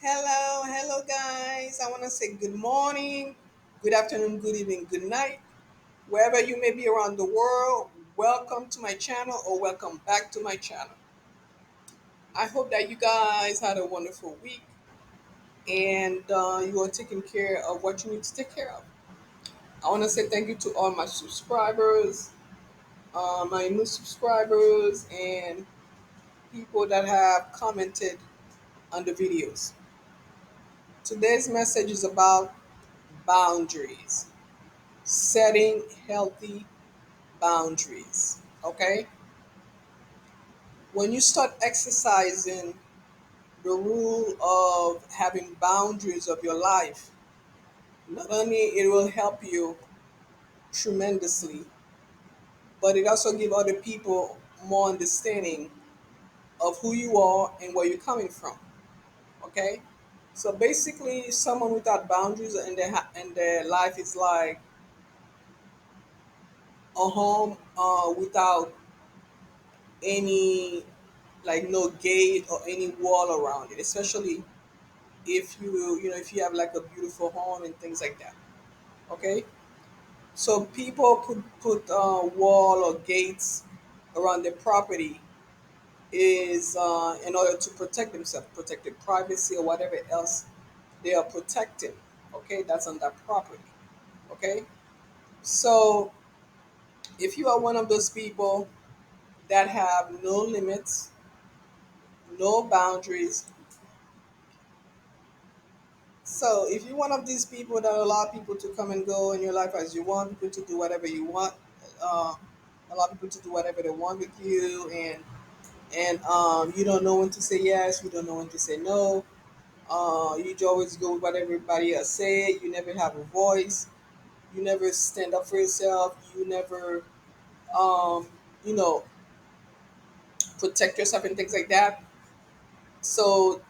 Hello, guys. I want to say good morning, good afternoon, good evening, good night. Wherever you may be around the world, welcome to my channel or welcome back to my channel. I hope that you guys had a wonderful week and you are taking care of what you need to take care of. I want to say thank you to all my subscribers, my new subscribers, and people that have commented on the videos. Today's message is about boundaries, setting healthy boundaries. Okay? When you start exercising the rule of having boundaries of your life, not only it will help you tremendously, but it also give other people more understanding of who you are and where you're coming from. Okay? So basically, someone without boundaries in their life is like a home without any, like, no gate or any wall around it, especially if if you have like a beautiful home and things like that. Okay, so people put wall or gates around their property is in order to protect themselves, protect their privacy or whatever else they are protecting. Okay, that's on that property. Okay, so if you are one of those people that have no limits, no boundaries. So if you're one of these people that allow people to come and go in your life as you want, people to do whatever you want, uh, allow people to do whatever they want with you, and you don't know when to say yes, you don't know when to say no. You always go with what everybody else say. You never have a voice. You never stand up for yourself. You never, um, you know, protect yourself and things like that. So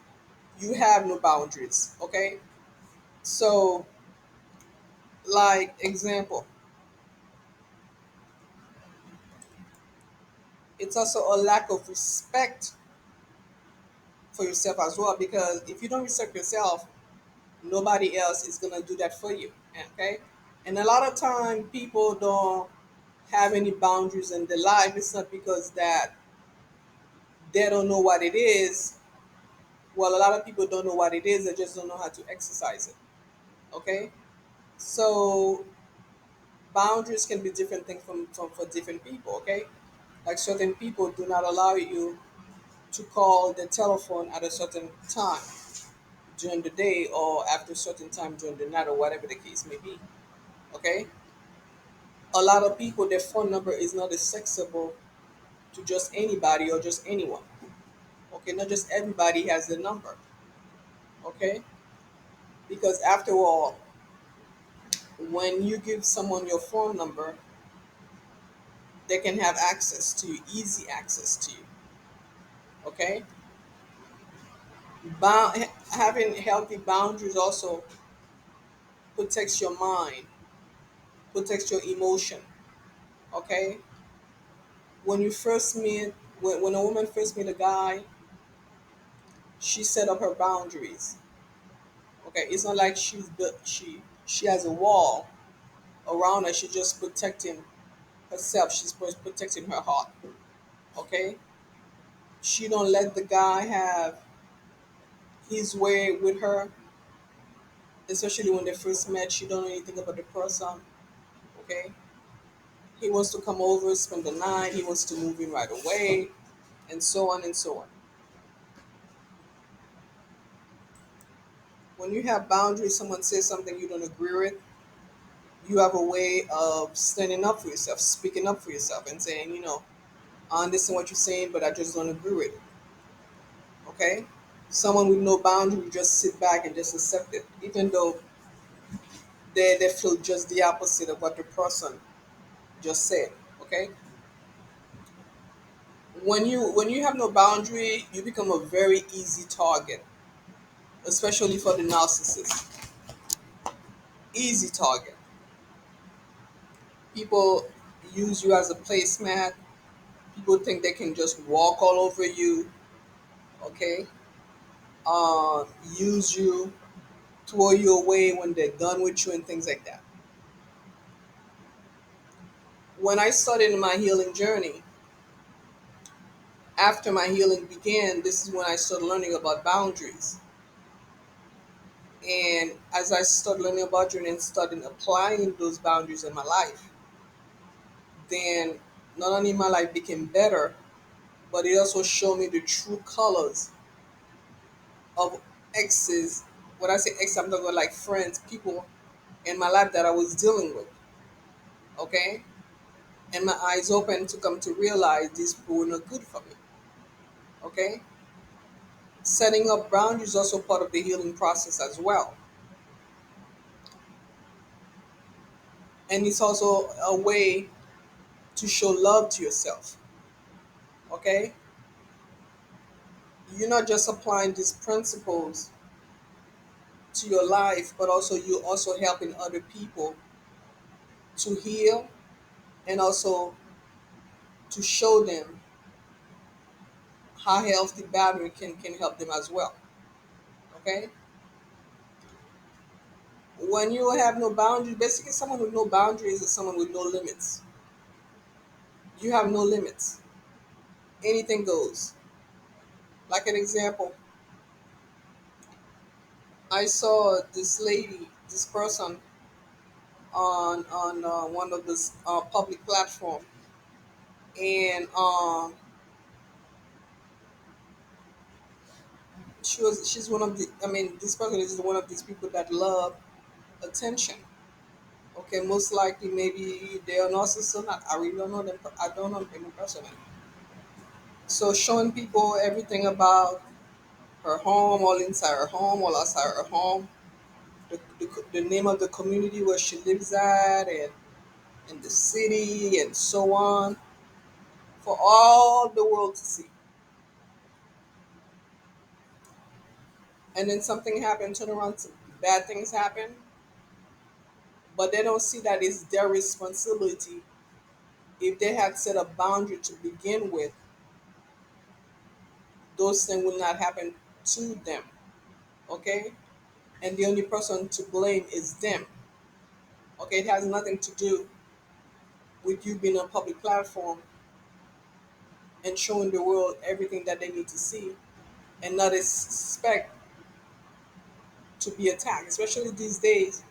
you have no boundaries. Okay. So, like example, it's also a lack of respect for yourself as well, because if you don't respect yourself, nobody else is going to do that for you. Okay, and a lot of time people don't have any boundaries in their life. It's not because that they don't know what it is. Well, a lot of people don't know what it is, they just don't know how to exercise it. Okay, so boundaries can be different things from for different people. Okay, like certain people do not allow you to call the telephone at a certain time during the day or after a certain time during the night or whatever the case may be. Okay? A lot of people, their phone number is not accessible to just anybody or just anyone. Okay? Not just everybody has the number. Okay? Because after all, when you give someone your phone number, they can have access to you, easy access to you. Okay? Having healthy boundaries also protects your mind, protects your emotion. Okay, when you first meet, when a woman first meet a guy, she set up her boundaries. Okay, it's not like she has a wall around her. She's just protecting herself. She's protecting her heart. Okay, she don't let the guy have his way with her, especially when they first met. She don't know anything about the person. Okay, he wants to come over, spend the night. He wants to move in right away, and so on and so on. When you have boundaries, someone says something you don't agree with, you have a way of standing up for yourself, speaking up for yourself, and saying, I understand what you're saying, but I just don't agree with it. Okay? Someone with no boundary just sit back and just accept it, even though they feel just the opposite of what the person just said. Okay? When you have no boundary, you become a very easy target, especially for the narcissist. Easy target. People use you as a placemat. People think they can just walk all over you. Okay, uh, use you, throw you away when they're done with you, and things like that. When I started my healing journey, after my healing began, this is when I started learning about boundaries. And as I started learning about you and started applying those boundaries in my life, then not only my life became better, but it also showed me the true colors of exes. When I say ex, I'm talking about like friends, people in my life that I was dealing with. Okay? And my eyes open to come to realize these people were not good for me. Okay? Setting up boundaries is also part of the healing process as well. And it's also a way to show love to yourself. Okay? You're not just applying these principles to your life, but also you're also helping other people to heal and also to show them how healthy boundary can help them as well. Okay? When you have no boundaries, basically someone with no boundaries is someone with no limits. You have no limits. Anything goes. Like an example, I saw this lady, this person on one of this public platform, and she's one of the. I mean, this person is one of these people that love attention. Okay, most likely maybe they are narcissists or not. I really don't know them. I don't know them personally. So showing people everything about her home, all inside her home, all outside her home, the name of the community where she lives at, and the city, and so on, for all the world to see. And then something happened, turn around, some bad things happen, but they don't see that it's their responsibility. If they had set a boundary to begin with, those things will not happen to them. Okay? And the only person to blame is them. Okay, it has nothing to do with you being on a public platform and showing the world everything that they need to see and not expect to be attacked. Especially these days,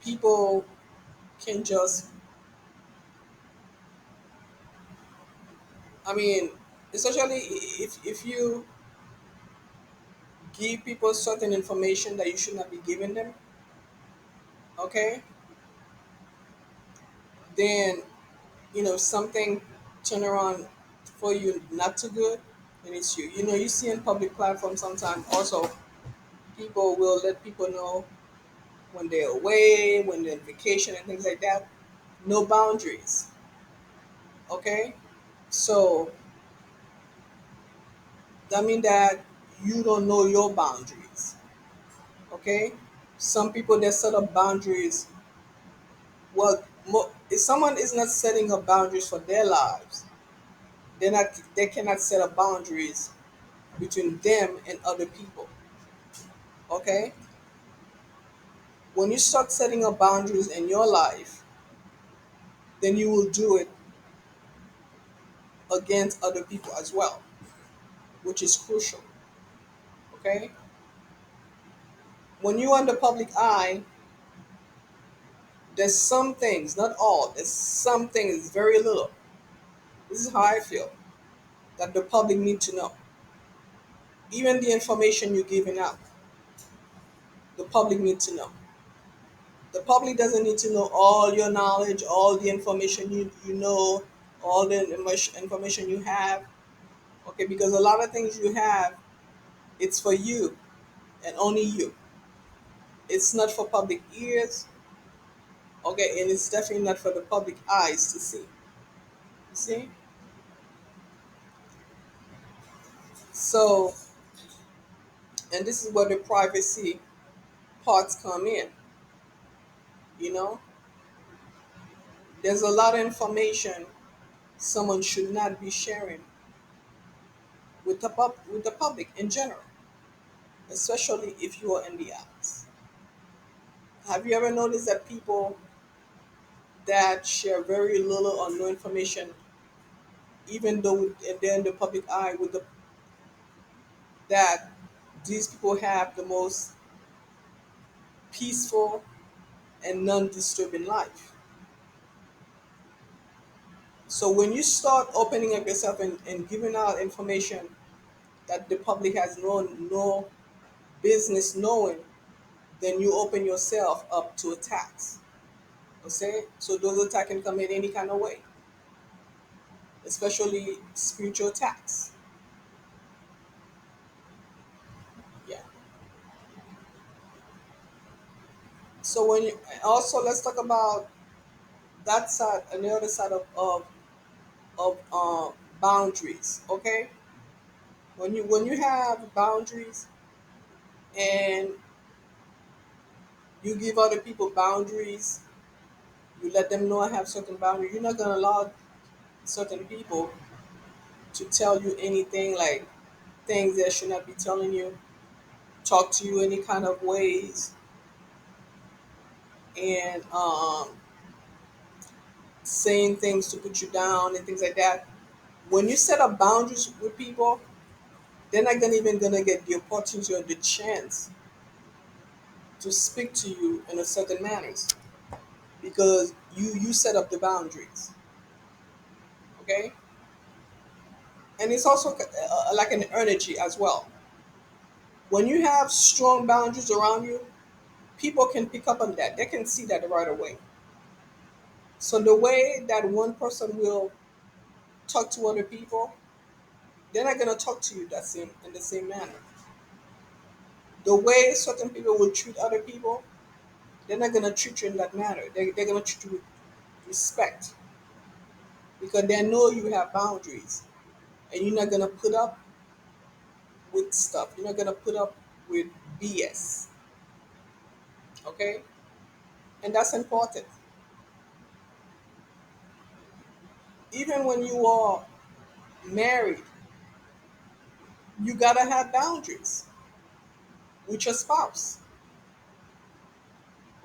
people can just, I mean, especially if you give people certain information that you should not be giving them, okay, then, something turn around for you not too good, then it's you. You see in public platforms sometimes also people will let people know when they're away, when they're on vacation and things like that. No boundaries. Okay? So that means that you don't know your boundaries. Okay? Some people that set up boundaries, well, if someone is not setting up boundaries for their lives, they cannot set up boundaries between them and other people. Okay? When you start setting up boundaries in your life, then you will do it against other people as well, which is crucial. Okay? When you're on the public eye, there's some things, not all, there's some things, very little. This is how I feel, that the public need to know. Even the information you're giving out, the public need to know. The public doesn't need to know all your knowledge, all the information you know, all the information you have. Okay, because a lot of things you have, it's for you and only you. It's not for public ears, okay, and it's definitely not for the public eyes to see. You see? So, and this is where the privacy parts come in. You know, there's a lot of information someone should not be sharing with the public in general. especially if you are in the arts. Have you ever noticed that people that share very little or no information, even though they're in the public eye, with the that these people have the most peaceful and non-disturbing life? So when you start opening up yourself and giving out information that the public has no business knowing, then you open yourself up to attacks. Okay, so those attacks can come in any kind of way, especially spiritual attacks. Yeah. So when you also, let's talk about that side and the other side of boundaries. Okay, when you have boundaries and you give other people boundaries, you let them know I have certain boundaries. You're not gonna allow certain people to tell you anything, like things they should not be telling you, talk to you any kind of ways, and saying things to put you down and things like that. When you set up boundaries with people, they're not gonna even gonna get the opportunity or the chance to speak to you in a certain manners because you set up the boundaries. Okay, and it's also like an energy as well. When you have strong boundaries around you, people can pick up on that. They can see that right away. So the way that one person will talk to other people, they're not gonna talk to you that same in the same manner. The way certain people will treat other people, they're not gonna treat you in that manner. They're gonna treat you with respect because they know you have boundaries and you're not gonna put up with stuff. You're not gonna put up with BS. Okay, and that's important. Even when you are married, you gotta have boundaries with your spouse.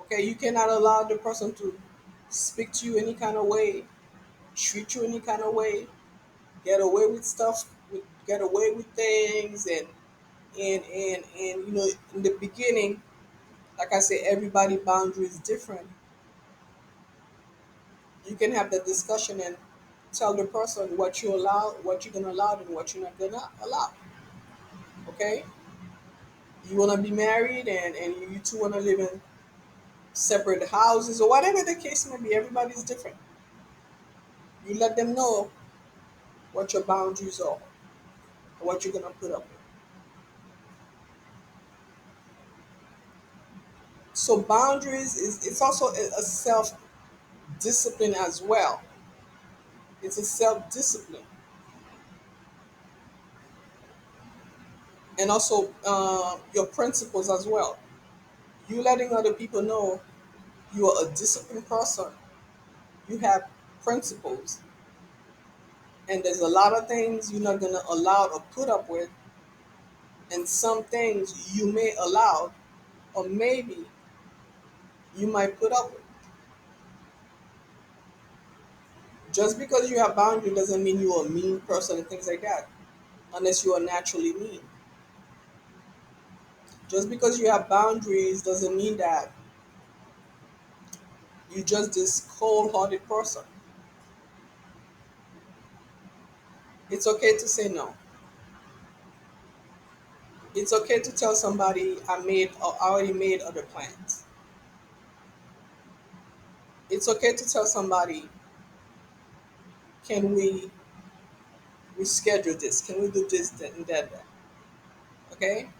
Okay, you cannot allow the person to speak to you any kind of way, treat you any kind of way, get away with stuff, get away with things, and in the beginning, like I said, everybody boundary is different. You can have the discussion and tell the person what you allow, what you're gonna allow, and what you're not gonna allow. Okay, you wanna be married, and you two wanna live in separate houses or whatever the case may be. Everybody's different. You let them know what your boundaries are, and what you're gonna put up with. So boundaries is it's also a self discipline as well. It's a self discipline, and also your principles as well. You letting other people know you are a disciplined person. You have principles, and there's a lot of things you're not gonna allow or put up with, and some things you may allow, or maybe you might put up with. Just because you have boundaries doesn't mean you're a mean person and things like that, unless you are naturally mean. Just because you have boundaries doesn't mean that you're just this cold-hearted person. It's okay to say no. It's okay to tell somebody I already made other plans. It's okay to tell somebody, can we reschedule this? Can we do this, that, and that? Okay?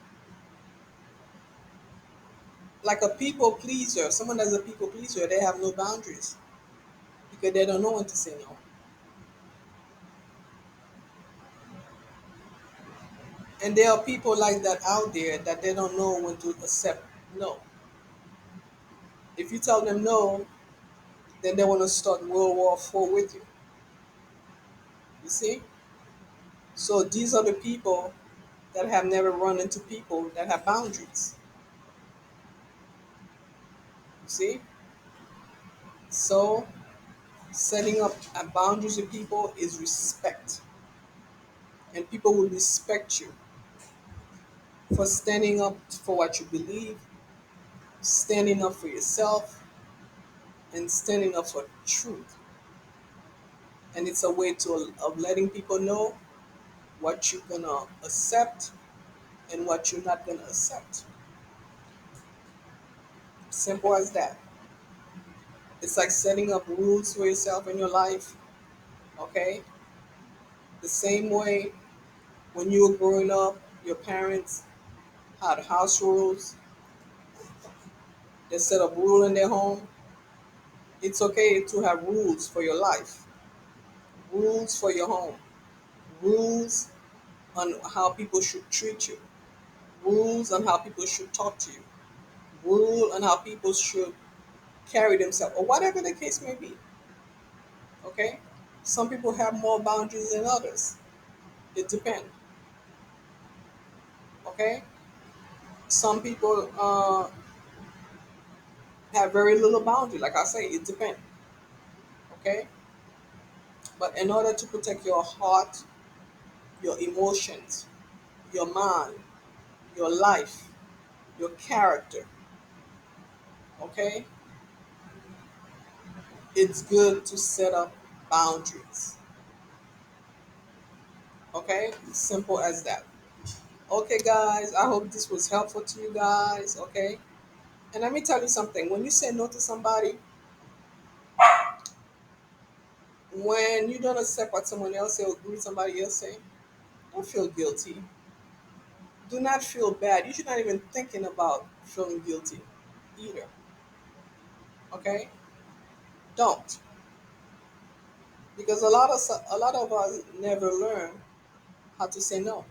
Like a people pleaser, someone that's a people pleaser, they have no boundaries because they don't know when to say no. And there are people like that out there that they don't know when to accept no. If you tell them no, then they want to start World War IV with you. You see? So these are the people that have never run into people that have boundaries. See? So setting up boundaries with people is respect. And people will respect you for standing up for what you believe, standing up for yourself, and standing up for truth. And it's a way of letting people know what you're gonna accept and what you're not gonna accept. Simple as that. It's like setting up rules for yourself in your life. Okay? The same way when you were growing up, your parents had house rules. They set up rule in their home. It's okay to have rules for your life, rules for your home, rules on how people should treat you, rules on how people should talk to you, rule on how people should carry themselves, or whatever the case may be. Okay? Some people have more boundaries than others. It depends. Okay? Some people have very little boundary. Like I say, it depends. Okay? But in order to protect your heart, your emotions, your mind, your life, your character, okay, it's good to set up boundaries. Okay? Simple as that. Okay, guys, I hope this was helpful to you guys. Okay? And let me tell you something, when you say no to somebody, when you don't accept what someone else say or agree with somebody else say, don't feel guilty. Do not feel bad. You should not even thinking about feeling guilty either. Okay? Don't. Because a lot of us never learn how to say no.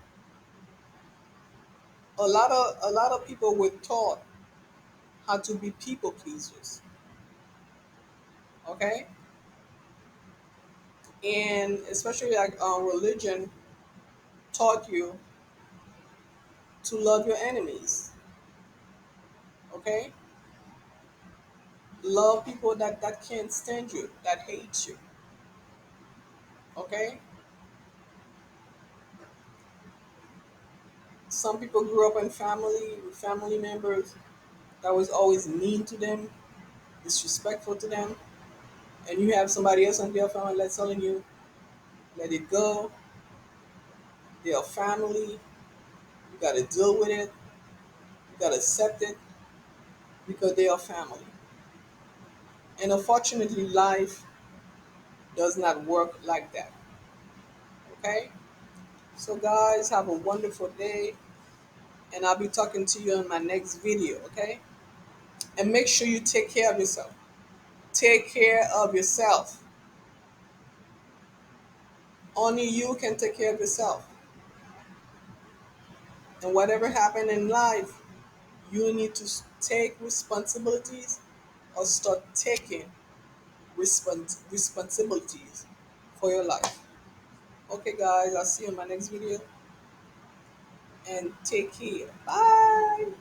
A lot of people were taught how to be people pleasers. Okay? And especially like religion taught you to love your enemies. Okay? Love people that can't stand you, that hate you. Okay? Some people grew up in family with family members that was always mean to them, disrespectful to them, and you have somebody else in your family that's telling you, let it go, they're family, you gotta deal with it, you gotta accept it because they are family. And unfortunately, life does not work like that. Okay? So, guys, have a wonderful day, and I'll be talking to you in my next video. Okay? And make sure you take care of yourself. Take care of yourself. Only you can take care of yourself. And whatever happened in life, you need to take responsibilities or start taking responsibilities for your life. Okay, guys, I'll see you in my next video and take care. Bye.